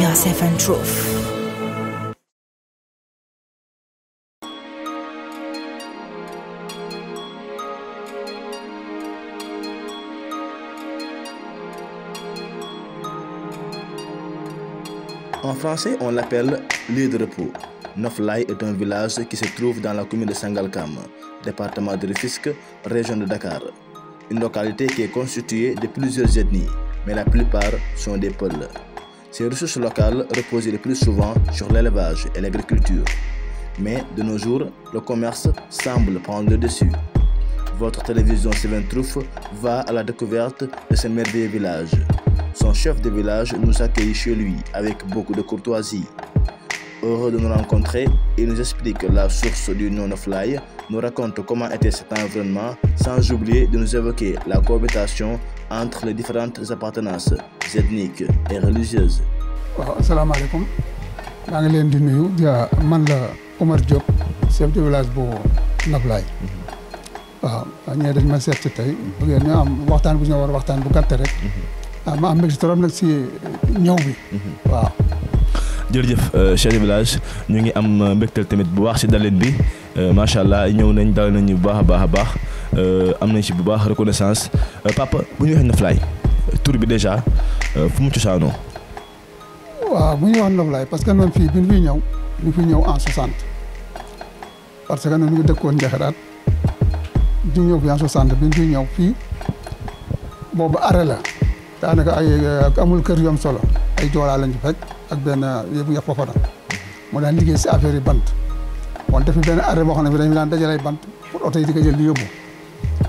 are safe and truth. En français, on l'appelle lieu de repos. Noflaye est un village qui se trouve dans la commune de Sangalkam, département de Rufisque, région de Dakar. Une localité qui est constituée de plusieurs ethnies, mais la plupart sont des Peuls. Ces ressources locales reposent le plus souvent sur l'élevage et l'agriculture. Mais de nos jours, le commerce semble prendre le dessus. Votre télévision Seven Truth va à la découverte de ce merveilleux village. Son chef de village nous accueille chez lui avec beaucoup de courtoisie. Heureux de nous rencontrer, il nous explique la source du nom Noflaye, nous raconte comment était cet environnement, sans oublier de nous évoquer la cohabitation entre les différentes appartenances ethniques et religieuses. Assalamu alaikum. Je suis Omar Diop, chef de village de Noflaye. ñee dañ ma seet ci tey ñu am waxtaan bu ñu war waxtaan bu gàtt rek ma am mbégte trop nag si ñëw bi waaw jërëjëf chef de village ñu ngi am mbégteel tamit bu baax si daleen bi macha allah ñëw nañ dal nañu bu baax a baax am nañ si bu baax reconnaissance papa bu ñu waxee Noflaye tur bi déjà fu mu cosaanoo waaw bu ñu wax Noflaye parce que noonu fii bi ñu fi ñëw en 60 parce que noonu ñu ngi dëkkoon Njaxiraat di ñëw fi en 60 bi ñu fi ñëw fii boobu arrêt la daanaka ay amul kër yom solo ay joolaa lañ fekk ak benn yëpp nga foofa na moo daan liggéey si affaire yi bant bon def benn arrêt boo xam ne bi dañu daan dajale bant pour oto yi di ko jël di yóbbu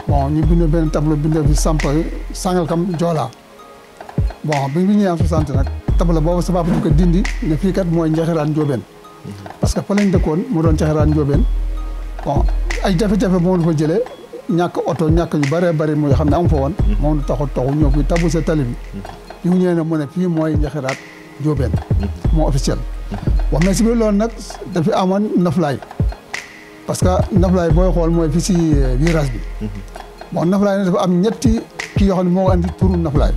bon ñu bind benn tableau bind fi samp Sangalkam joolaa bon bi ñu ñëwee en 60 nag tableau boobu sa papa di ko dindi ne fii kat mooy Njaxiraan Njóobeen parce que fa lañ dëkkoon mu doon Njaxiraan Njóobeen bon ay jafe-jafe moom la fa jëlee ñàkk oto ñàkk yu bëree bëri muy xam ne am fa woon moom la taxu ñëw fi tabu sa tali bi li mu ñëwee ne mu ne fii mooy Njaxiraat Njóobeen moo officiel wax mais si biir loolu nag dafi amoon Noflaye parce que Noflaye booy xool mooy fii si virage bi bon Noflaye nag dafa am ñetti kii yoo xam ne moo andi turu Noflaye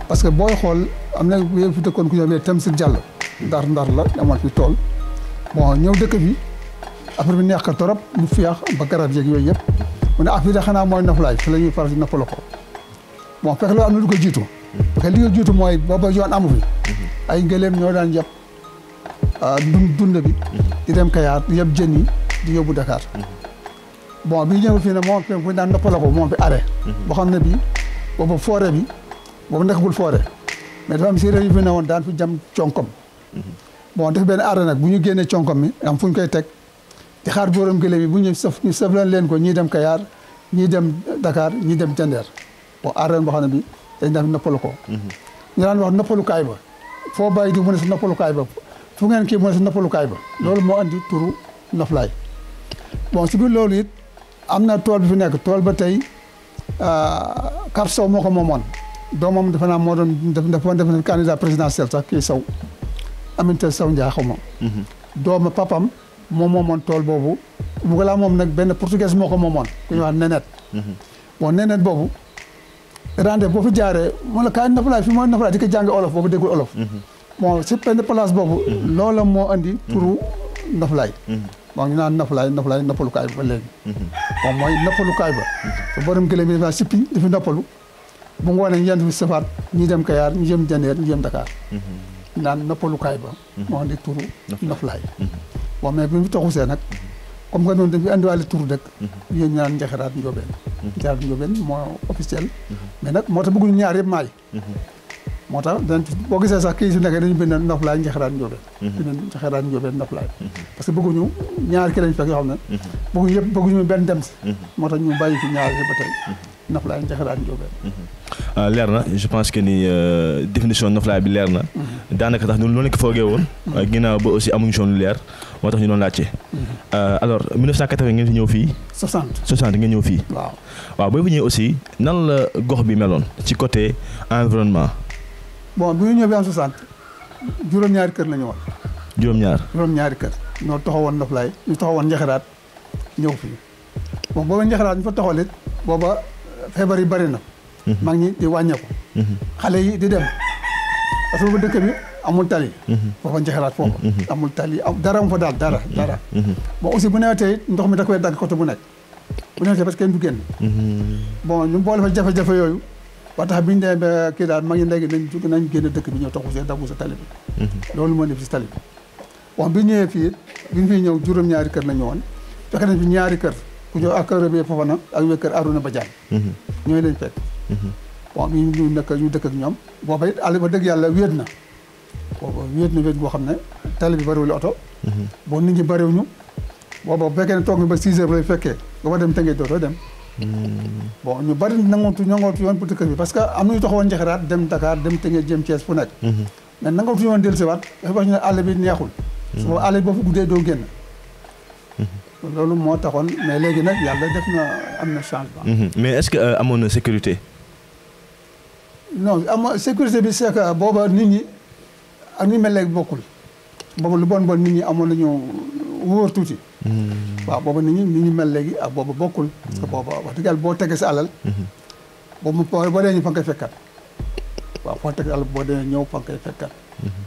parce que booy xool am na fi dëkkoon ku ñëw bee Tamsir Diallo ndar la amoon fi tool bon ñëw dëkk bi après bi neex ko torop mu fiyax ba garab yeeg yooyu yëpp mu ne fii de xanaa mooy Noflaye fi la ñuy faral di noppaloo ko bon fekk loolu am na lu ko jiitu parce que li ko jiitu mooy booba yoon amu fi ay ngëleem ñoo daan yëpp dund bi di dem Kayaar di yëpp jën yi di yóbbu Dakar bon bi ñëw fii ne moom fi fu daan noppaloo ko moom fi arrêt boo xam ne bii booba forêt bi boobu nekkagul forêt mais dafa am séeréer yu fi ne woon daan fi jam conkom bon def benn arrêt nag bu ñu génnee conkom mi am fu ñu koy teg di xaar booram gëléem yi bu ñu sëf leen ko ñii dem Kayaar ñii dem Dakar ñii dem Jandeer bon arène boo xam ne bi dañ daan noppalu ko ñu daan wax noppalukaay ba foo bàyyi di mu ne si noppalukaay ba fu ngeen kii mu ne si noppalukaay ba loolu moo andi turu Noflaye bon si biir loolu it am na tool bi fi nekk tool ba tey Kar Sow moo ko moomoon doomam defe naa moo doon def na candidat présidentiel sax kii Sow Aminata Sow Ndiaye xaw ma dooma papam moom moomoon tool boobu bu ko laa moom nag benn portugais moo ko moomoon ku ñuy wax nenet bon nenet boobu rende boo fi jaaree mu la kaay Noflaye fi mooy Noflaye di ko jàng olof boobu déggul olof bon si benn place boobu loola moo andi turu Noflaye bon ñu naan Noflaye noppalukaay ba léegi bon mooy noppalukaay ba te borom gëléem yi dafa sippi di fi noppalu bu ngoonee ñeent fi safaat ñi dem Kayaar ñi jëm Jandeer ñi jëm Dakar naan noppalukaay ba moo andi turu Noflaye bon mais bi mu taxusee nag comme que noonu dañ fi andiwaale turu dëkk yéen ñu naan Njaxiraat Njóobeen Njaxiraat Njóobeen moo officiel mais nag moo tax bëgguñu ñaar yëpp maay moo tax dañ boo gisee sax kii si nekk dañu bind Noflaye Njaxiraat Njóobeen bind Njaxiraat Njóobeen Noflaye parce que bëgguñu ñaar ki lañ fekk yoo xam ne bëgguñu yëpp bëgguñu benn dem si moo tax ñu bàyyi fi ñaar yëpp ba tey Noflaye Njaxiraat Njóobeen leer na je pense que ni définition Noflaye bi leer na daanaka tax noonu lañ ko foogee woon ginnaaw ba aussi amuñu lu leer moo tax ñu doon laajte alors 1980 ngeen fi ñëw fii 60 ngeen ñëw fii waaw boo fi ñëwee aussi nan la gox bi meloon ci côté environnement bon bi ñu ñëwee en 60 juróom-ñaari kër la ñu woon juróom-ñaari kër ñoo taxawoon Noflaye ñu taxawoon Njaxiraat ñëw fii bon booba Njaxiraat ñu fa taxawal it booba feebar yi bari na mag ñi di wàññeeku xale yi di dem parce que boobu dëkk bi amul tali. foofa njaxiraat foofa. amul tali dara mu fa daal dara. bon aussi bu newetee ndox mi da koy dagg côté bu nekk bu newetee parce que kenn du génn. bon ñu boole fa jafe-jafe yooyu ba tax biñ demee ba kii daal ma ngi léegi nañ génn dëkk bi ñëw toxu see daggu sa tali bi. loolu moo nekk si tali bi. bon bi ñëwee fii bi ñu fiy ñëw juróom-ñaari kër la ñu woon fekk nañ fi ñaari kër ku ñëw ak kër bi Fofana ak wéy kër Arouna Badiane. ñooy lañ fekk. bon ñu dëkk ak ñoom booba it àll ba dëgg yàlla wéet na wéet boo xam ne tali bi bëriwul oto. bon nit ñi bëriwuñu booba bu fekkee ne toog nga ba 6 heures lay fekkee nga war dem Tëngéej dootoo dem. bon ñu bëri nangootu yoon pour dëkk bi parce que am nañu taxawoon Njaxiraat dem Dakar dem Tëngéej jëm Thiès fu nekk. mais nangootu yoon dellusiwaat dafa wax ñu ne àll bi neexul. su boobu àll bi boo fa guddee doo génn. loolu moo taxoon mais léegi nag yàlla def na am na changement. mais est-ce que amoon na sécurité. non sécurité bi c'est que booba nit ñi ak ni mel léegi bokkul booba lu bon nit ñi amoon nañu wóor tuuti. waaw booba nit ñi mel léegi ak booba bokkul. parce que booba wax dëgg yàlla boo tegee sa alal. boobu boo dee ñu fa nga koy fekkat. waaw foo teg alal boo dee ñëw fa nga koy fekkat.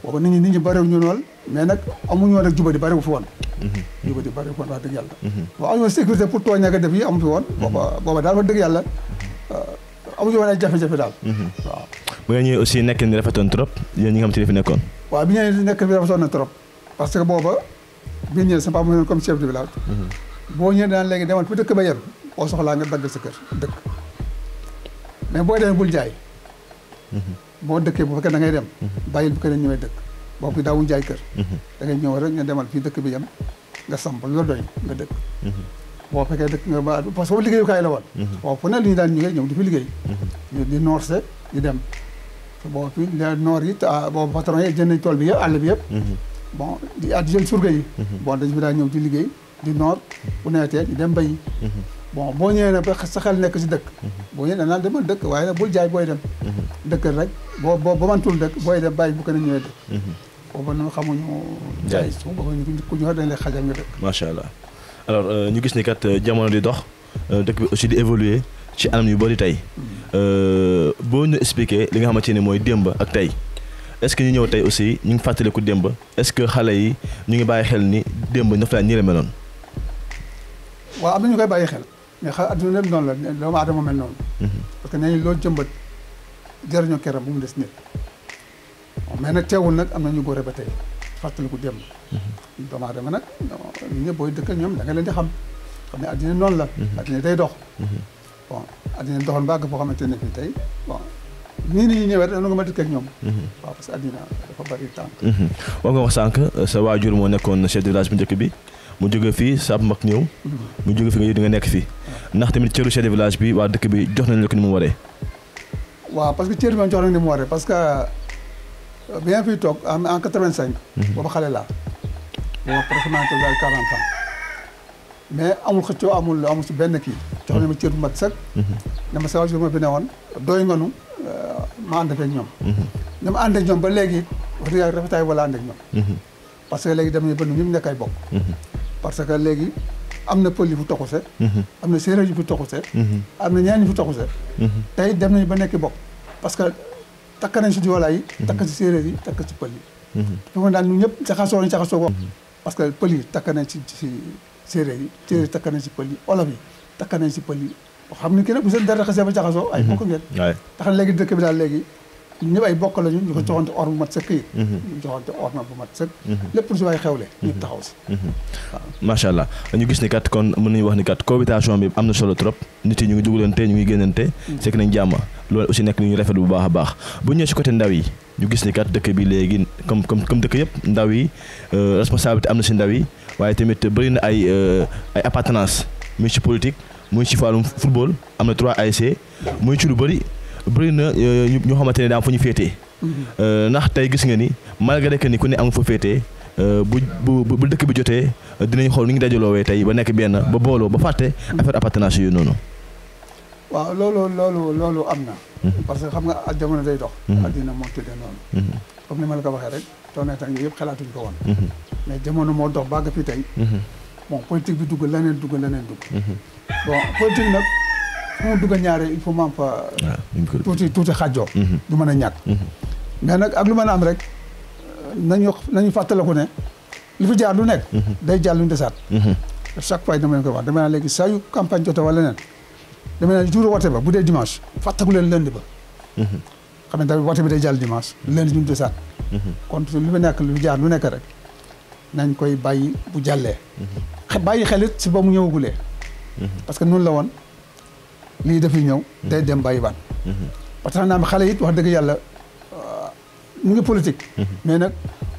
booba nit ñi bëriwul ñu lool mais nag amuñu woon rek jubadi bëriwu fi woon. jubadi bëriwu fi woon wax dëgg yàlla. waaw amuñu woon sécurité pour tooñ ak def yi amu fi woon. booba daal wax dëgg yàlla. amuñu woon ay jafe-jafe daal. waaw. bu ngeen ñëwee aussi nekk ni rafetoon trop yéen ñi nga xam te ne fi nekkoon. waaw bi ñëwee nekk bi rafetoon na trop parce que booba bi ñëwee sama papa mu comme chef de village. boo ñëwee daan léegi demal fi dëkk ba yem boo soxlaa nga dagg sa kër dëkk mais boo demee bul jaay. boo dëkkee bu fekkee da ngay dem. bàyyil bu ko ñëwee dëkk boobu daawuñ jaay kër. da ngay ñëw rek nga demal fii dëkk bi yem nga samp lu la doy nga dëkk. boo fekkee dëkk nga ba parce que boobu liggéeyukaay la woon. waaw fu ne li ñu daan ñëw di fi liggéey. ñu di noorse di dem. boo fi noor yi boobu patron yi jënd nañ tool bi yëpp àll bi yëpp. bon di jël surga yi. bon dañ fi daan ñëw di liggéey di noor bu nawetee di dem bayi. bon boo ñëwee nag ba sa xel nekk si dëkk. boo ñëwee danaa demal dëkk waaye nag bul jaay booy dem. dëkk rek boo mantul dëkk booy dem bàyyi bu ko ñëwee dëkk. boobu nag xamuñu. jaay su boobu ku ñu wax dañ lay xajal nga dëkk. macha allah alors ñu gis ni kat jamono di dox dëkk bi aussi di évoluer ci anam yu bëri tey boo ñu expliquer li nga xamante ne mooy démb ak tey est-ce que ñu ñëw tey aussi ñu ngi fàttaliku démb est-ce que xale yi ñu ngi bàyyi xel ni démb Ndefleng ñi la meloon. waaw am na ñu koy bàyyi xel mais xale adduna lépp noonu la doomu aadama mel noonu. parce que nee nañ loo jëmbat jëriñoo keram bu mu des nit. mais nag teewul nag am na ñu góore ba tey fàttaliku démb. doomu aadama nag ñun ñëpp booy dëkkal ñoom da nga leen di xam ne addina noonu la. addina day dox. bon addina doxoon ba àgg foo xamante ne fii tey bon nii nit ñi ñëwee rek da nga ma dëkk ak ñoom. waaw parce que addina dafa bari tànk. wax nga wax sànq sa waajur moo nekkoon chef de village bu njëkk bi mu jóge fii sa mag ñëw. mu jóge fi nga di nga nekk fii. ndax tamit cëru chef de village bi waa dëkk bi jox nañ la ko ni mu waree. waaw parce que cër bi ma jox nañ ni mu waree parce que bien fii toog en 85. booba xale laa. booba presque maa ngi toog ay 40 ans. mais amul xëccoo amul si benn kii. jox nañ ma cër bu mat sëkk. ne ma sa waajur ma fi ne woon doy nga nu ma ànd ak ñoom. ne ma ànd ak ñoom ba léegi wax dëgg yàlla rafetaay wala ànd ak ñoom. parce que léegi dem nañu ba ñun ñëpp nekk ay bokk. parce que léegi am na pël yu fi toxuse. am na séeréer yu fi toxuse. am na ñeneen ñu fi toxuse. tey dem nañu ba nekk bokk parce que takk nañ si joolaa yi. takk si séeréer yi takk si pël yi. fi mu daan ñun ñëpp jaxasoo nañ jaxasoo ko. parce que pël yi takk nañ si séeréer yi séeréer yi takk nañ si pël yi olof yi takk nañ si pël yi xam ni ki nag bu seen dara xasee ba jaxasoo ay bokk ngeen. tax na léegi dëkk bi daal léegi. ñëpp ay bokk lañu ñu ko joxante or bu mat sëkk yi. ñu joxante or na bu mat sëkk. lépp lu si waay xewle. ñu taxaw si. waaw macha allah ñu gis ni kat kon mën nañu wax ni kat cohabitation bi am na solo trop nit yi ñu ngi dugalante ñu ngi génnante. sekk nañ jàmm loolu aussi nekk li ñu rafetlu bu baax a baax bu ñëwee si côté ndaw yi ñu gis ni kat dëkk bi léegi comme dëkk yëpp ndaw yi responsabilité am na si ndaw yi waaye tamit bëri na ay appartenance muy si politique muy si wàllum football am na 3 ASC muy ci lu bëri. bëri na ñoo xamante ne daam fu ñu féetee ndax tey gis nga ni malgré que ni ku ne am fa féetee bu dëkk bi jotee dinañ xool ni ngi dajaloowee tey ba nekk benn ba booloo ba fàtte affaire appartenance yooyu noonu. waaw loolu am na. parce que xam nga jamono day dox. addina moo tuddee noonu. comme ni ma la ko waxee rek toog na tànk yëpp xalaatuñ ko woon. mais jamono moo dox bàgg fi tey. bon politique bi dugg leneen dugg. bon politique nag. fu mu dugg ñaare il faut mu am fa tuuti xàjjoo du mën a ñàkk mais nag ak lu mën a am rek nañu fàttaliku ne li fi jaar lu nekk. day jàll lu desaat. chaque fois dama leen koy wax dama naan léegi saa yu campagne jotee wala leneen dama naan jour wote ba bu dee dimanche fàttaliku leen lundi ba. xam ne tamit wote bi day jàll dimanche lundi ñu desaat. kon li fi nekk lu fi jaar lu nekk rek nañ koy bàyyi bu jàllee. bàyyi xelit si ba mu ñëwagulee. parce que noonu la woon lii dafay ñëw day dem bàyyi ban. parce que naam xale it wax dëgg yàlla ñu ngi politique. mais nag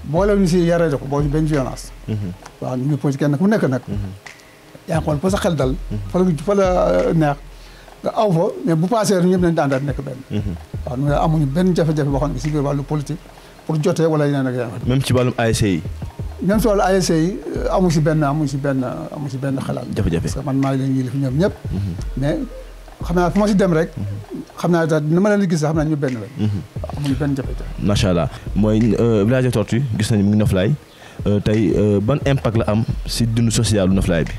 boole ñu si yaree ko boo benn violence. waaw ñu ngi politique kenn ku nekk nag. yaa ngi xool ba sa xel dal. fa la neex nga aw fa mais bu paasee rek ñëpp nañ daan daal nekk benn. waaw ñu amuñu benn jafe-jafe boo xam ne si biir wàllu politique pour jotee wala yeneen ak yeneen. même ci wàllum ASC yi. même si wàllu ASC yi amu si benn xalaat. jafe-jafe parce que man maa ngi leen yilif ñoom ñëpp. mais xam naa fu ma si dem rek. xam naa daal dina ma leen di gis sax xam naa ñu benn la. waaw amuñu benn jafe-jafe. macha allah mooy village des Tortues gis nañu mu ngi Noflaye tey ban impact la am si dundu social lu Noflaye bi.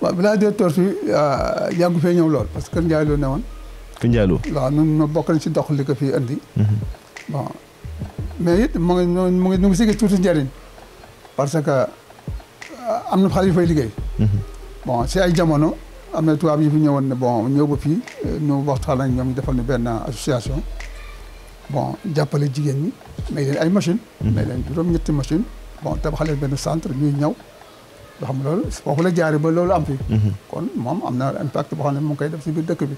waaw village des Tortues yàggu fee ñëw lool parce que Kër Ndiaye loo ne woon. Kër Ndiaye loo. waaw ñun ñoo bokk nañ si dox li ko fii andi. bon mais it mu ngi si gis tuuti njëriñ. parce que am na xale yu fay liggéey. bon si ay jamono am na tubaab yi fi ñëwoon ne bon ñëw ba fii ñu waxtaan ak ñoom ñu defal ñu benn association bon jàppale jigéen ñi may leen ay machine may leen juróom-ñetti machine bon tabaxal leen benn centre ñuy ñëw yoo xam loolu foofu la jaari ba loolu am fi. kon moom am na impact boo xam ne mu ngi koy def si biir dëkk bi.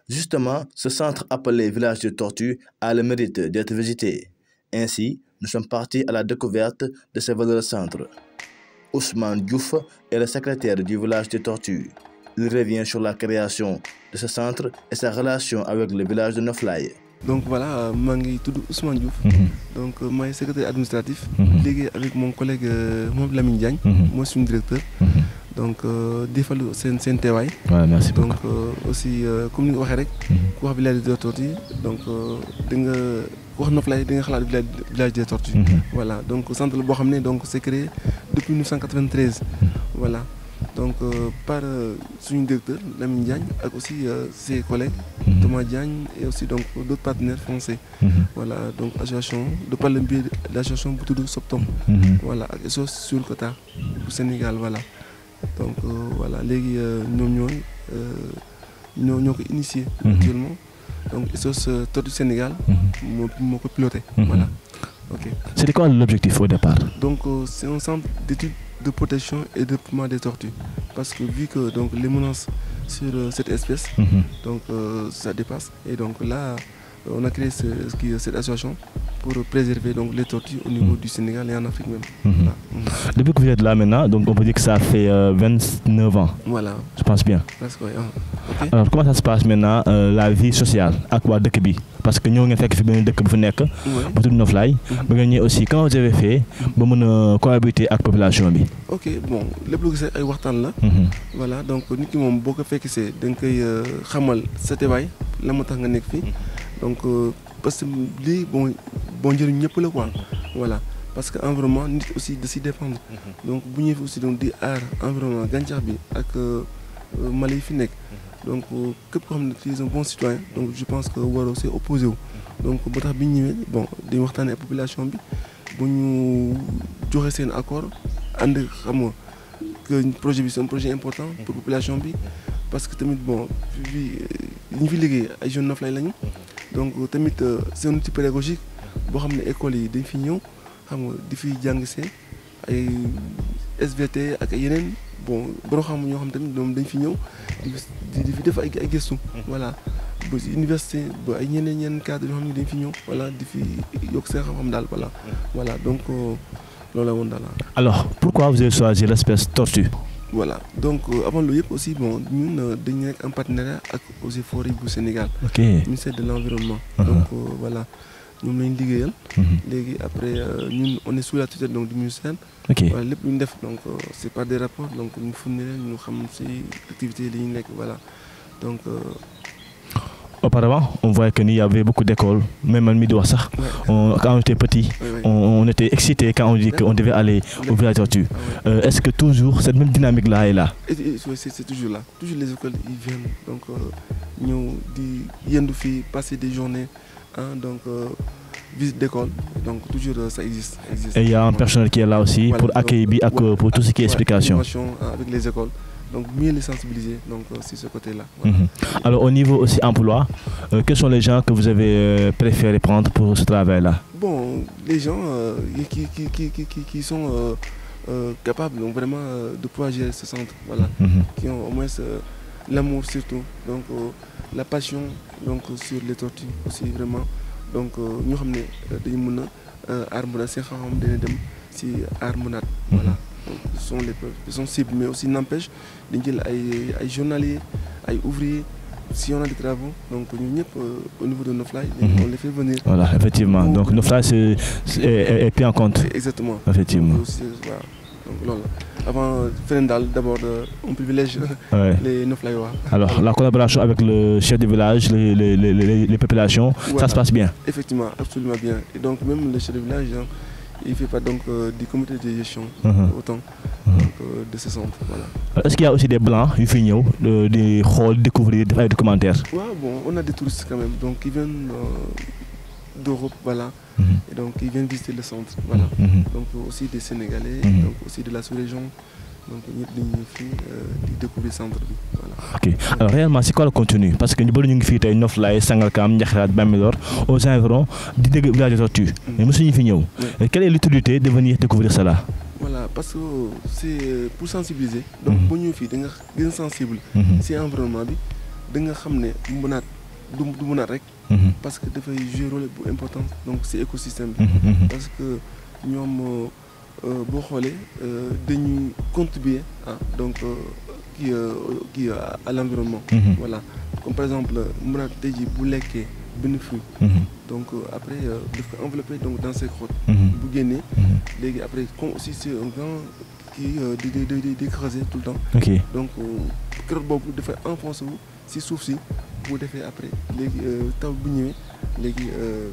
Justement, ce centre appelé Village des Tortues a le mérite d'être visité. Ainsi, nous sommes partis à la découverte de ce valeureux centre. Ousmane Diouf est le secrétaire du Village des Tortues. Il revient sur la création de ce centre et sa relation avec le village de Noflaye. Donc voilà, je suis Ousmane Diouf. Donc, je suis secrétaire administratif. Avec mon collègue Mohamed Lamine Diagne. Moi, je suis directeur. Donc, des fois, c'est un travail. Ouais, merci beaucoup. Donc, aussi, comme nous l'avons dit, le village des Tortues. Donc, le village des Tortues. Voilà, donc le centre de c'est créé depuis 1993. Voilà. Donc, par son directeur, Lamine Diagne, et aussi ses collègues, Thomas Diagne, et aussi d'autres partenaires français. Voilà, donc l'association, de par le biais de l'association Boutou de Septembre. Voilà, et ça sur le Qatar, au Sénégal, voilà. Donc, voilà, les nous avons initié actuellement. Donc, c'est tout du Sénégal, mon piloté. Voilà. Okay. C'était quoi l'objectif au départ? Donc, c'est un centre d'études de protection et de traitement des tortues. Parce que vu que donc, les menaces sur cette espèce, donc, ça dépasse. Et donc là, on a créé cette association pour préserver donc, les tortues au niveau du Sénégal et en Afrique même. Voilà. Depuis que vous êtes là maintenant, donc on peut dire que ça fait 29 ans. Voilà. Je pense bien. Parce que, okay. Alors comment ça se passe maintenant, la vie sociale à quoi de Kébi? Parce que nous avons fait que nous avons Noflaye. Mais aussi, comment vous avez fait pour cohabiter avec la population? Ok, bon, le plus c'est là. Voilà, donc nous avons beaucoup fait que c'est donc c'était vrai, la montagne donc parce que bon Dieu n'y a pas le quoi. Voilà. Parce que l'environnement nous aussi de s'y défendre. Donc vous avez aussi donc des arts environnement Ganjarbi avec Mali Finek. Donc que pour un bon citoyen, donc je pense que vous aussi opposé. Donc bon des mortants la population bi bu ñu joxe seen accord and xam que projet bi c'est un projet important pour population bi parce que tamit bon ñu fi liggéey ay jeunes Noflaye lañu. Donc tamit c'est un outil pédagogique boo xam ne école yi dañ fi ñëw xam nga di fi jàng see ay SVT ak yeneen bon borom xam ñoo xam tamit ñoom dañ fi ñëw di fi def ay gëstu. Voilà ba université ba ay ñeneen cadre yoo xam ne dañ fi ñëw voilà di fi yokk seen xam-xam daal voilà. Voilà donc loolu la woon daal. Alors pourquoi vous avez choisi l'espèce tortue? Voilà donc avant le yëpp aussi bon ñun dañu nekk en partenariat ak Eaux et Forêts bu Sénégal. Ok ministère de l'environnement. Donc voilà ñoom lañ liggéeyal. Léegi après ñun on est sous la tutelle donc du ministère. Ok voilà lépp lu ñu def donc c'est pas des rapports donc ñu fournir leen ñu xam ci activités yi ñu nekk voilà donc. Auparavant, on voyait qu'il y avait beaucoup d'écoles, même à Midouassa. Quand on était petit, on était excités quand on dit qu'on devait aller au village Tortue. Est-ce que toujours cette même dynamique-là est là? C'est toujours là. Toujours les écoles ils viennent. Donc, nous passer des journées. Hein, donc, visite d'école, donc toujours ça existe. Et il y a un personnel qui est là aussi voilà, pour accueillir, pour tout ce qui est explication. Avec les écoles, donc mieux les sensibiliser, donc c'est ce côté-là. Voilà. Alors au niveau aussi emploi, quels sont les gens que vous avez préféré prendre pour ce travail-là? Bon, les gens qui sont capables donc vraiment de pouvoir gérer ce centre, voilà, qui ont au moins l'amour surtout, donc la passion donc sur les tortues aussi vraiment, donc ñu xam ne dañu mën a aar mën a seen xam-xam dina dem si aar mënaat, voilà. Donc, ils sont cibles, mais aussi n'empêche dañ jël ay journaliers, ay ouvriers. Si on a des travaux, donc nous, au niveau de Nofly, on les fait venir. Voilà, effectivement. Donc Nofly est pris en compte. Exactement. Effectivement. Donc, voilà. Donc, avant Fernandal, d'abord, on privilège les Nofly. Alors, la collaboration avec le chef de village, les populations, voilà. Ça se passe bien? Effectivement, absolument bien. Et donc, même le chef de village, il fait pas donc du comité de gestion autant de ce centre. Voilà. Est-ce qu'il y a aussi des blancs qui viennent des halls, découvrir, des commentaires? Ouais, bon, on a des touristes quand même, donc ils viennent d'Europe, voilà, et donc ils viennent visiter le centre, voilà. Donc aussi des Sénégalais, donc aussi de la sous-région, donc ils viennent découvrir le centre. Voilà. Ok. Alors réellement, c'est quoi le contenu? Parce que nous avons fait Nofly, Sangalkam, Ndiakhirat, Bambilor, aux environs du village de Tortue. Mais nous sommes venus. Quelle est l'utilité de venir découvrir cela? Voilà, parce que c'est pour sensibiliser. Donc, si nous sommes sensibles à cet environnement, nous savons parce que nous jouer un rôle important dans cet écosystème. Parce que nous avons contribué à l'environnement. Voilà. Comme par exemple, nous avons dit donc après il faut envelopper donc dans ces grottes bu génnee léegi après comme aussi c'est un grand qui d'écraser tout le temps. Donc grotte boobu dafay enfoncé wu si suuf si bu defee après léegi taw bu ñëwee léegi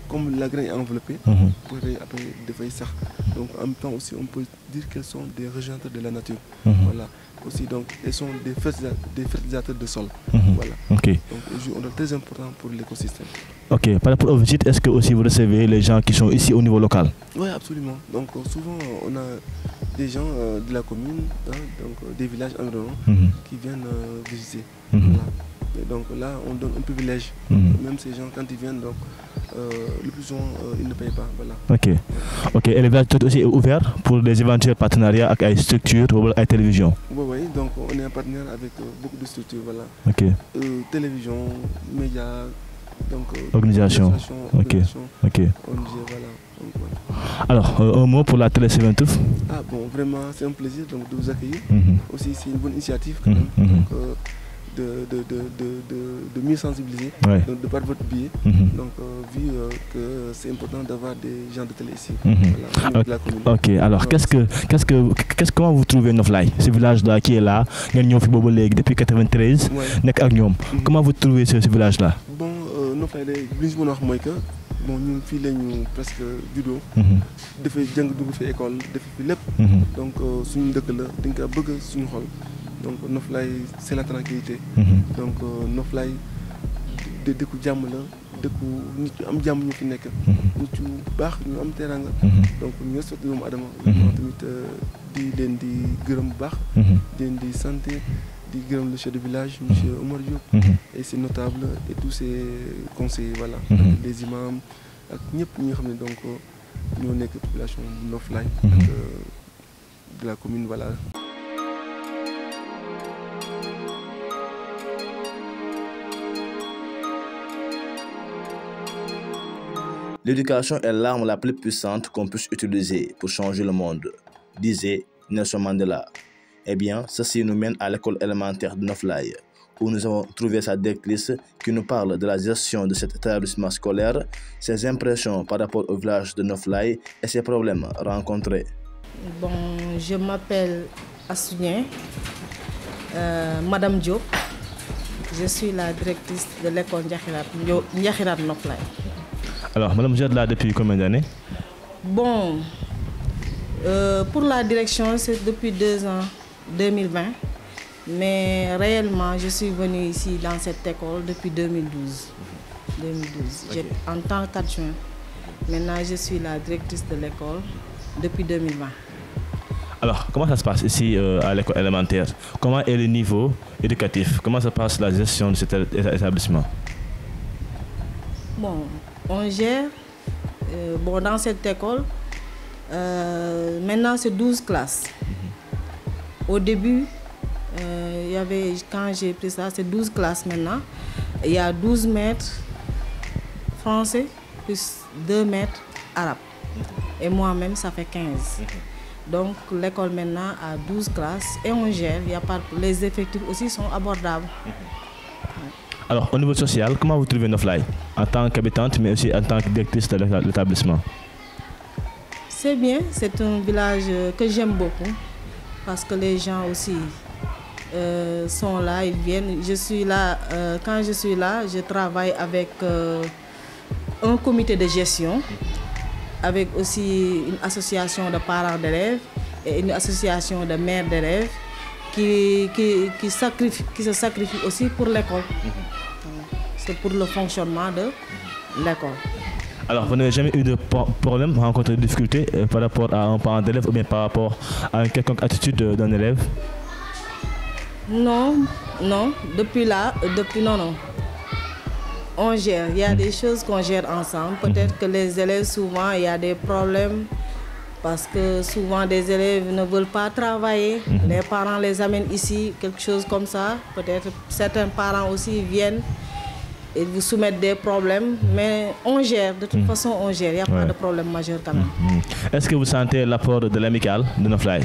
comme la graine est enveloppée pour après dafay sax. Donc en même temps aussi on peut dire qu'elles sont des régénérateurs de la nature. Voilà. Aussi donc elles sont des fertilisateurs de sol. Voilà. Donc ils jouent un rôle très important pour l'écosystème. Ok. Par rapport aux visites, est-ce que aussi vous recevez les gens qui sont ici au niveau local? Oui, absolument. Donc souvent on a des gens de la commune, donc des villages environnants qui viennent visiter. Voilà. Et donc là on donne un privilège. Même ces gens quand ils viennent donc le plus souvent ils ne payent pas. Voilà. Ok. Et le village aussi est ouvert pour des éventuels partenariats avec les structures ou la télévision? Oui, donc on est en partenaire avec beaucoup de structures. Voilà. Télévision, médias, donc organisation. ONG, voilà. Alors, un mot pour la télé 7-Touff? Ah bon, vraiment c'est un plaisir donc, de vous accueillir. Aussi c'est une bonne initiative quand même. Donc, de mieux sensibiliser donc, de par votre biais. Donc vu que c'est important d'avoir des gens de télé ici. Voilà, de la commune. Ok, alors comment vous trouvez Nofly, ce village-là qui est là, depuis 93, comment vous trouvez ce village-là? Bon, Nofly, bon ñun fii lañu presque judo dafay jàng dugg fi école def fi lépp donc suñu dëkk la dañ ko bëgg suñu xol donc Nofly c'est la tranquillité donc Nofly dëkku jàmm la dëkku nit ñu am jàmm ñu fi nekk nit ñu baax ñu am teranga donc ñu respecté doomu adama tamit di leen di gërëm bu baax di leen di santé di gërëm le chef de village monsieur Omar Diop et ses notables et tous ses conseillers, voilà, les imams ak ñëpp ñi nga xam ne donc ñoo nekk population Nofly de la commune, voilà. L'éducation est l'arme la plus puissante qu'on puisse utiliser pour changer le monde, disait Nelson Mandela. Eh bien, ceci nous mène à l'école élémentaire de Nofly, où nous avons trouvé sa directrice qui nous parle de la gestion de cet établissement scolaire, ses impressions par rapport au village de Nofly et ses problèmes rencontrés. Bon, je m'appelle Assounien, Madame Diop. Je suis la directrice de l'école Ndiakhirat Nofly. Alors, Madame, vous êtes là depuis combien d'années? Bon, pour la direction, c'est depuis 2 ans, 2020. Mais réellement, je suis venue ici dans cette école depuis 2012. En tant qu'adjoint Maintenant, je suis la directrice de l'école depuis 2020. Alors, comment ça se passe ici à l'école élémentaire? Comment est le niveau éducatif? Comment se passe la gestion de cet établissement? Bon, on gère. Bon, dans cette école, maintenant c'est 12 classes. Au début, il y avait, quand j'ai pris ça, c'est 12 classes maintenant. Il y a 12 maîtres français plus 2 maîtres arabes. Et moi-même, ça fait 15. Donc l'école maintenant a 12 classes et on gère. Il y a pas, les effectifs aussi sont abordables. Alors, au niveau social, comment vous trouvez Noflaye en tant qu'habitante, mais aussi en tant que directrice de l'établissement? C'est bien, c'est un village que j'aime beaucoup parce que les gens aussi sont là, ils viennent. Je suis là, quand je suis là, je travaille avec un comité de gestion, avec aussi une association de parents d'élèves et une association de mères d'élèves qui se sacrifient aussi pour l'école. C'est pour le fonctionnement de l'école. Alors, vous n'avez jamais eu de problème, rencontré de difficultés par rapport à un parent d'élève ou bien par rapport à une quelconque attitude d'un élève? Non, non. Depuis là, non. On gère. Il y a des choses qu'on gère ensemble. Peut-être que les élèves, souvent, il y a des problèmes parce que souvent des élèves ne veulent pas travailler. Les parents les amènent ici, quelque chose comme ça. Peut-être certains parents aussi viennent et vous soumettent des problèmes, mais on gère. De toute façon, on gère. Il n'y a pas de problème majeur quand même. Est-ce que vous sentez l'apport de l'amicale de Noflaye?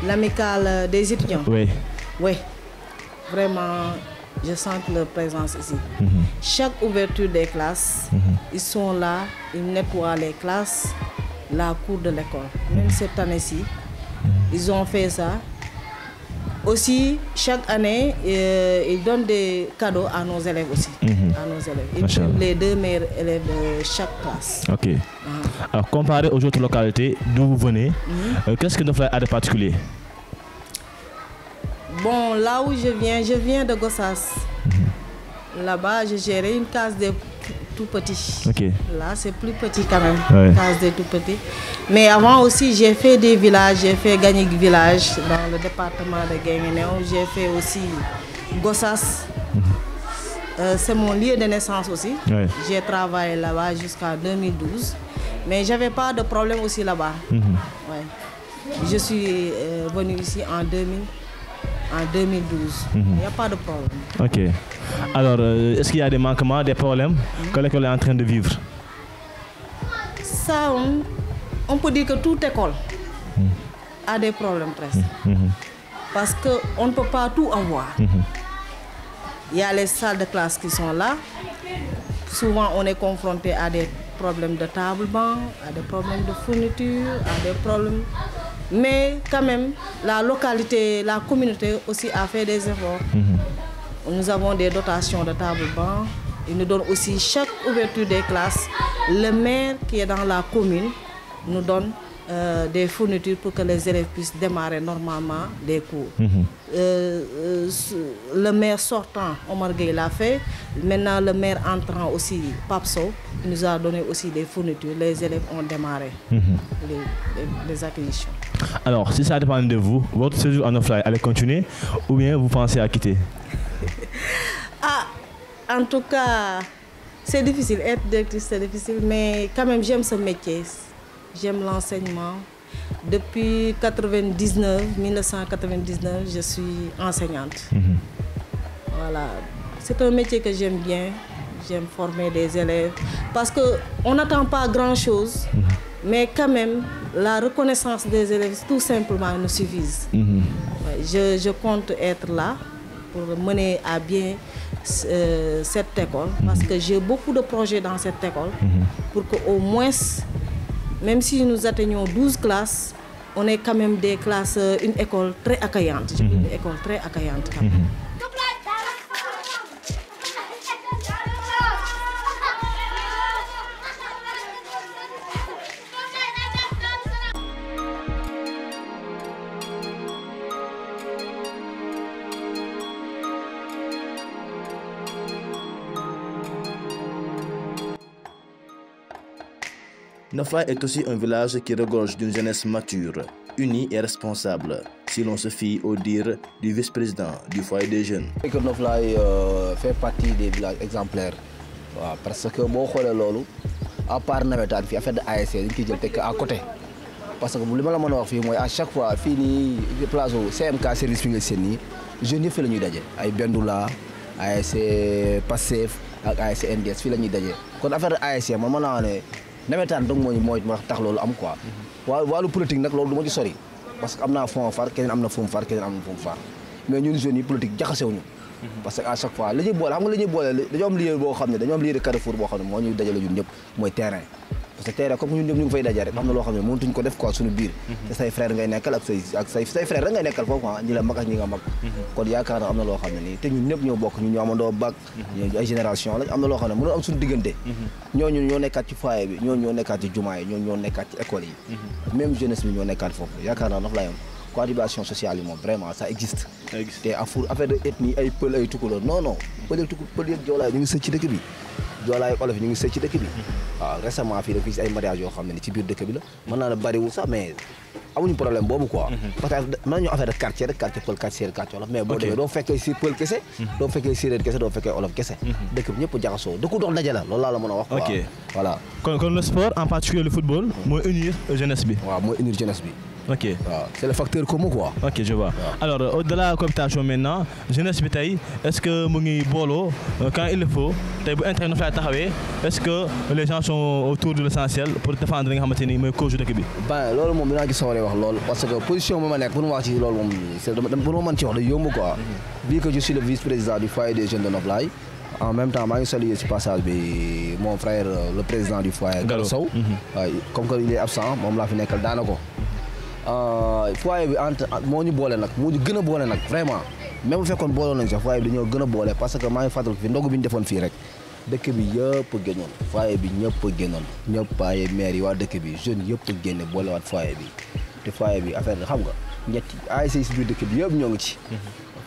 L'amicale des étudiants? Oui. Oui. Vraiment, je sens leur présence ici. Chaque ouverture des classes, ils sont là, ils nettoient les classes, la cour de l'école. Même cette année-ci, ils ont fait ça. Aussi, chaque année, ils donnent des cadeaux à nos élèves aussi. À nos élèves. Ils prennent les 2 meilleurs élèves de chaque classe. Ok. Alors, comparé aux autres localités d'où vous venez, qu'est-ce que Noflaye a de particulier? Bon, là où je viens de Gossas. Là-bas, je gérais une case des tout petits. Okay. Là, c'est plus petit quand même, case des tout petits. Mais avant aussi, j'ai fait des villages. J'ai fait Gagnic village dans le département de Guinguinéo. J'ai fait aussi Gossas. C'est mon lieu de naissance aussi. J'ai travaillé là-bas jusqu'en 2012. Mais je n'avais pas de problème aussi là-bas. Je suis venue ici en 2012. Il n'y a pas de problème. Ok. Alors, est-ce qu'il y a des manquements, des problèmes que l'école est en train de vivre? Ça, on peut dire que toute école a des problèmes presque. Parce qu'on ne peut pas tout avoir. Il y a les salles de classe qui sont là. Souvent, on est confronté à des problèmes de table-banc, à des problèmes de fourniture, à des problèmes... Mais quand même, la localité, la communauté aussi a fait des efforts. Nous avons des dotations de table-banc. Ils nous donnent aussi chaque ouverture des classes. Le maire qui est dans la commune nous donne des fournitures pour que les élèves puissent démarrer normalement des cours. Le maire sortant, Omar Gueye l'a fait. Maintenant, le maire entrant aussi, Papso, nous a donné aussi des fournitures. Les élèves ont démarré les acquisitions. Alors, si ça dépend de vous, votre séjour en Noflaye allait continuer ou bien vous pensez à quitter? En tout cas, c'est difficile. Être directrice, c'est difficile, mais quand même, j'aime ce métier. J'aime l'enseignement. Depuis 1999, je suis enseignante. Voilà. C'est un métier que j'aime bien. J'aime former des élèves. Parce qu'on n'attend pas grand-chose, mais quand même, la reconnaissance des élèves, tout simplement, nous suffit. Je compte être là pour mener à bien cette école, parce que j'ai beaucoup de projets dans cette école, pour qu'au moins, même si nous atteignons 12 classes, on est quand même des classes, une école très accueillante. Une école très accueillante. Noflaye est aussi un village qui regorge d'une jeunesse mature, unie et responsable, si l'on se fie au dire du vice-président du foyer des jeunes. Que Noflaye fait partie des villages exemplaires. waaw parce que boo xoolee loolu à part nawetaan fii affaire de ASC dañ koy jël teg à côté parce que li ma la mën a wax fii mooy à chaque fois fii nii place CMK service fi nga seen nii jeunes yëpp fi la ñuy daje ay Bendoula ASC Pastef ak ASC NDS fii la ñuy daje kon affaire de ASC man mën naa ne nawetaan donc mooy tax loolu am quoi. waaw wàllu politique nag loolu du ma ci sori parce que am naa fond far keneen am na fu mu far keneen am na fu mu far mais ñun jeunes yi politique jaxasewuñu parce que à chaque fois li ñuy boole xam nga li ñuy boole dañoo am lieu boo xam ne dañoo am lieu de carrefour boo xam ne moo ñuy dajale ñun ñëpp mooy terrain parce que terrain comme ñun ñëpp ñu ngi fay daje rek am na loo xam ne mënatuñ ko def quoi suñu biir te say frère ngay nekkal ak say frère rek ngay nekkal foofu ñi la mag ak ñi nga mag kon yaakaar na am na loo xam ne nii te ñun ñëpp ñoo bokk ñun ñoo amandoo bac ñoo ay génération lañ am na loo xam ne mënul am suñu diggante ñooñu ñoo nekkaat ci foyer bi ñooñu ñoo nekkaat ci jumaa yi ñooñu ñoo nekkaat ci école yi même jeunesse bi ñoo nekkaat foofu yaakaar naa Noflaye cohabitation sociale yi moom vraiment ça existe. te affaire de ethnie ay pël ay tukulóor non pël yeeg joolaay ñu ngi sëcc ci dëkk bi joolaay ak olof ñu ngi sëcc ci dëkk bi waaw récemment fii daf gis ay mariage yoo xam ne ni ci biir dëkk bi la mën naa la bariwul sax mais amuñu problème boobu quoi parce que mën nañu affaire de quartier rek quartier pël quartier séeréer quartier olof mais boo demee doo fekkee si pël kese doo fekkee séeréer kese doo fekkee olof kese dëkk bi ñëpp jaxasoo dëkku dox daje la loolu laa la mën a wax quoi voilà kon le sport en particulier le football mooy unir jeunesse bi waaw mooy unir jeunesse bi ok c'est le facteur commun quoi. ok je vois alors au-delà de la cohabitation maintenant jeunesse bi tey est-ce que mu ngi booloo quand il le faut tey bu intérêt Noflaye taxawee est-ce que les gens sont autour de l'essentiel pour défendre li nga xamante ni mooy cause dëkk bi. ben loolu moom dinaa ci sawaree wax loolu parce que position bi ma nekk pour mu wax ci loolu moom c'est pour ma mën ci wax day yomb quoi. vu que je suis le vice-président du foyer des jeunes de Noflaye en même temps maa ngi saluer ci passage bi mon frère le président du foyer. Gallo Sow comme que il est absent moom laa fi nekkal daana ko. foyer bi moo ñu boole nag moo ñu gën a boole nag vraiment même bu fekkoon booloon nañ sax foyer bi dañoo gën a boole parce que maa ngi fàttaliku fi ndogu bi ñu defoon fii rek dëkk bi yëpp a génnoon foyer bi ñëpp a génnoon ñëpp ay maire yi waa dëkk bi jeunes yëpp a génne boolewaat foyer bi te foyer bi affaire bi xam nga ñetti ASC si biir dëkk bi yëpp ñoo ngi ci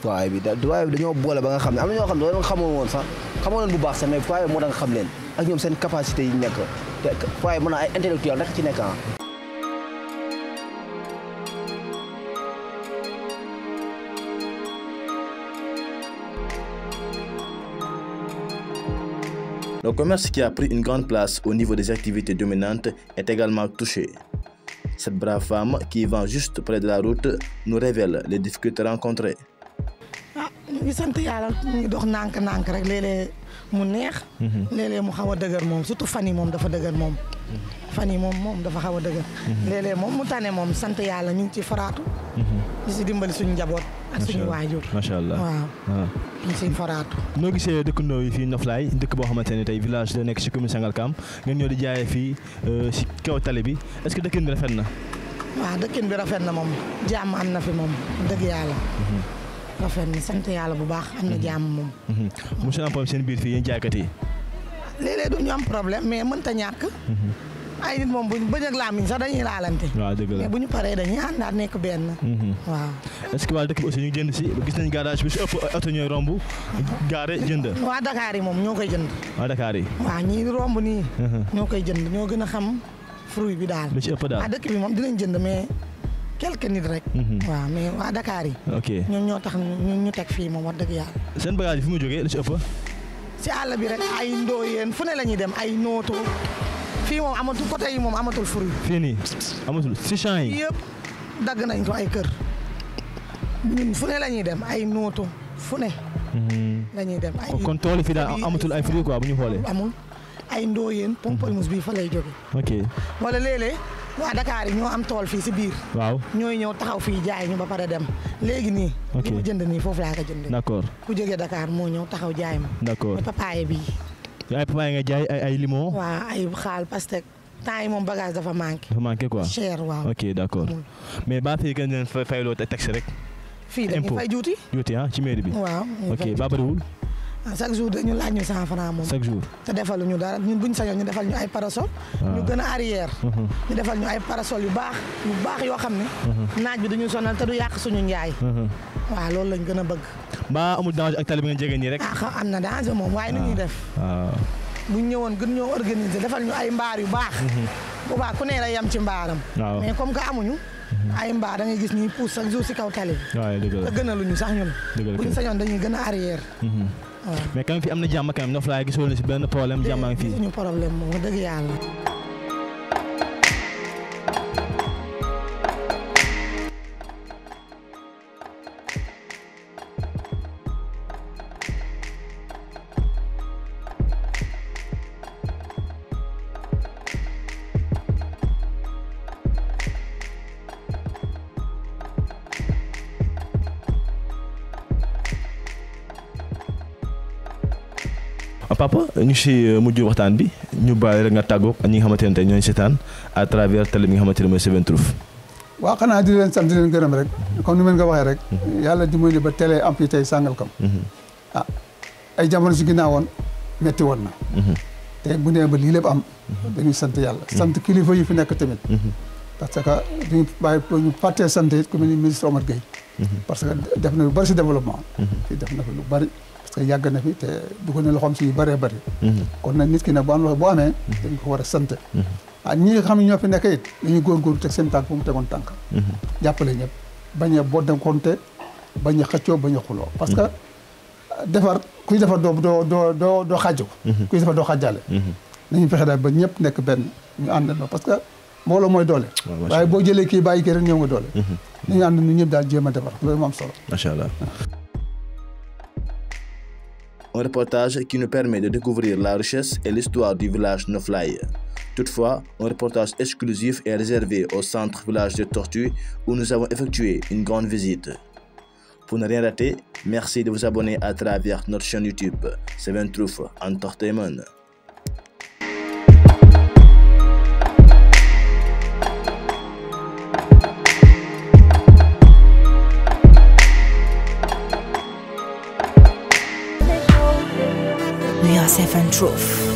foyer bi dañoo boole ba nga xam ne am na ñoo xam ne doo leen xamoon woon sax xamoon leen bu baax sax mais foyer bi moo tax nga xam leen ak ñoom seen capacité yi nekk te foyer mën na ay intellectuel rek ci nekk Le commerce qui a pris une grande place au niveau des activités dominantes est également touché. Cette brave femme qui vend juste près de la route nous révèle les difficultés rencontrées. ñu ngi sant yàlla ñu ngi dox nànk-nànk rek léeg-léeg mu neex. léeg-léeg mu xaw a dëgër moom surtout fan yi moom dafa dëgër moom. fan yi moom dafa xaw a dëgër. léeg-léeg moom mu tane moom sant yàlla ñu ngi ci faraatu. di si dimbali suñu njaboot. ak suñu waajur. macha allah waaw. ñu siy faraatu. noo gisee dëkkandoo yi fii Noflaye dëkk boo xamante ne tey village la nekk ci commune Sangalkam ngeen ñëw di jaayee fii ci kaw tali bi est-ce que dëkkin bi rafet na. waaw dëkkin bi rafet na moom jàmm am na fi moom dëgg yàlla. rafet na sant yàlla bu baax am na jàmm moom. monsieur am problème seen biir fii yéen jaaykat yi. léeg-léeg du ñu am problème mais mënta ñàkk. ay nit moom buñ bëñ ak làmmiñ sax dañuy laalante. waaw dëgg la mais bu ñu paree dañuy àndaat nekk benn. waaw. est-ce que waa dëkk bi aussi ñu jënd si gis nañ garage bi su ëpp oto ñooy romb gaare jënd. waa Dakar yi moom ñoo koy jënd. waa Dakar yi. waaw ñii romb nii. ñoo koy jënd ñoo gën a xam fruit bi daal. lu ci ëpp daal dëkk bi moom dinañ jënd mais quelques nit rek. waaw mais waa Dakar yi. ok ñoom ñoo tax ñu teg fii moom wax dëgg yàlla. seen bagage yi fi mu jógee lu ci ëpp. si àll bi rek ay ndooyeen fu ne la ñuy dem ay nooto fii moom amatul côté yi moom amatul fruit. fii nii amatul si champs yi. yëpp dagg nañ ko ay kër ñun fu ne la ñuy dem ay nooto fu ne. la ñuy dem ay. kon tool yi fii daal amatul ay fruit quoi bu ñu xoolee. amul ay ndooyeen pamplemousse bii fa lay jóge. ok wala léeg-léeg waa Dakar yi ñoo am tool fii si biir. waaw ñooy ñëw taxaw fii jaay ñu ba pare dem léegi nii. ok li mu jënd nii foofu laa ko jëndee. d'accord ku jógee Dakar moo ñëw taxaw jaay ma. d'accord papaye bii. ay papaye nga jaay ay limon. waaw ay xaal pastèque temps yi moom bagage dafa manqué. dafa manqué quoi cher waaw. ok d'accord mais ba fii gën leen fayloo taxe rek. fii dañuy fay juuti. juuti ci mairie bi. waaw ok ba bëriwul. chaque jour dañu laaj ñu 100 francs moom. chaque jour. te defaluñu dara ñun buñ sañoon ñu defal ñu ay parasol. ñu gën a arrière. ñu defal ñu ay parasol yu baax yoo xam ne. naaj bi duñu sonal te du yàq suñu njaay. waaw loolu lañ gën a bëgg. mbaa amul danger ak tali bi nga jege nii rek. am na danger moom waaye nu ñuy def. waaw buñ ñëwoon gën ñoo organiser defal ñu ay mbaar yu baax. boobaa ku ne la yem ci mbaaram. mais comme que amuñu. ay mbaar da ngay gis ñuy pousse chaque jour si kaw tali bi. waaw dëgg la te gënaluñu sax ñun. buñ sañoon dañuy gën a arrière. waaw mais quand même fi am na jàmm quand même Noflaye gisoo si benn problème jàmm a ngi fii. suñu problème moom wax dëgg yàlla. papa ñu si mujj waxtaan bi ñu bàyyi rek nga tàggoog ak ñi nga xamante ne tey ñooñu seetaan à travers télé bi nga xamante ne mooy Seven Truth. waaw xanaa di leen sant di leen gërëm rek comme ni ngeen ko waxee rek yàlla dimbali ba télé am fii tey Sangalkam ay jamono si ginnaaw woon metti woon na te bu nee ba lii lépp am dañuy sant yàlla sant kilifa yi fi nekk tamit parce que duñu bàyyi ñu fàttee sant it ku mel ni ministre Omar Gueye parce que def na lu bari si développement fii def na fi lu bari parce que yàgg na fi te dugg na loxoom si yu bëree bëri kon nag nit ki nag bu amee dañ ko war a sant ñi nga xam ne ñoo fi nekk it dañuy góorgóorlu teg seen tànk fu mu tegoon tànk jàppale ñëpp bañ a boddankonte bañ a xëccoo bañ a xuloo parce que defar kuy defar doo xàjj ko kuy defar doo xàjjale nañu fexe daal ba ñëpp nekk benn ñu àndandoo parce que mbooloo mooy doole waaye boo jëlee kii bàyyi kii rek ñëw nga doole nañu ànd ñu ñëpp daal jéem a defar loolu moo am solo macha allah. Un reportage qui nous permet de découvrir la richesse et l'histoire du village Noflaye. Toutefois, un reportage exclusif est réservé au centre village de Tortue où nous avons effectué une grande visite. Pour ne rien rater, merci de vous abonner à travers notre chaîne YouTube Seven Truth Entertainment. We are Seven Truth.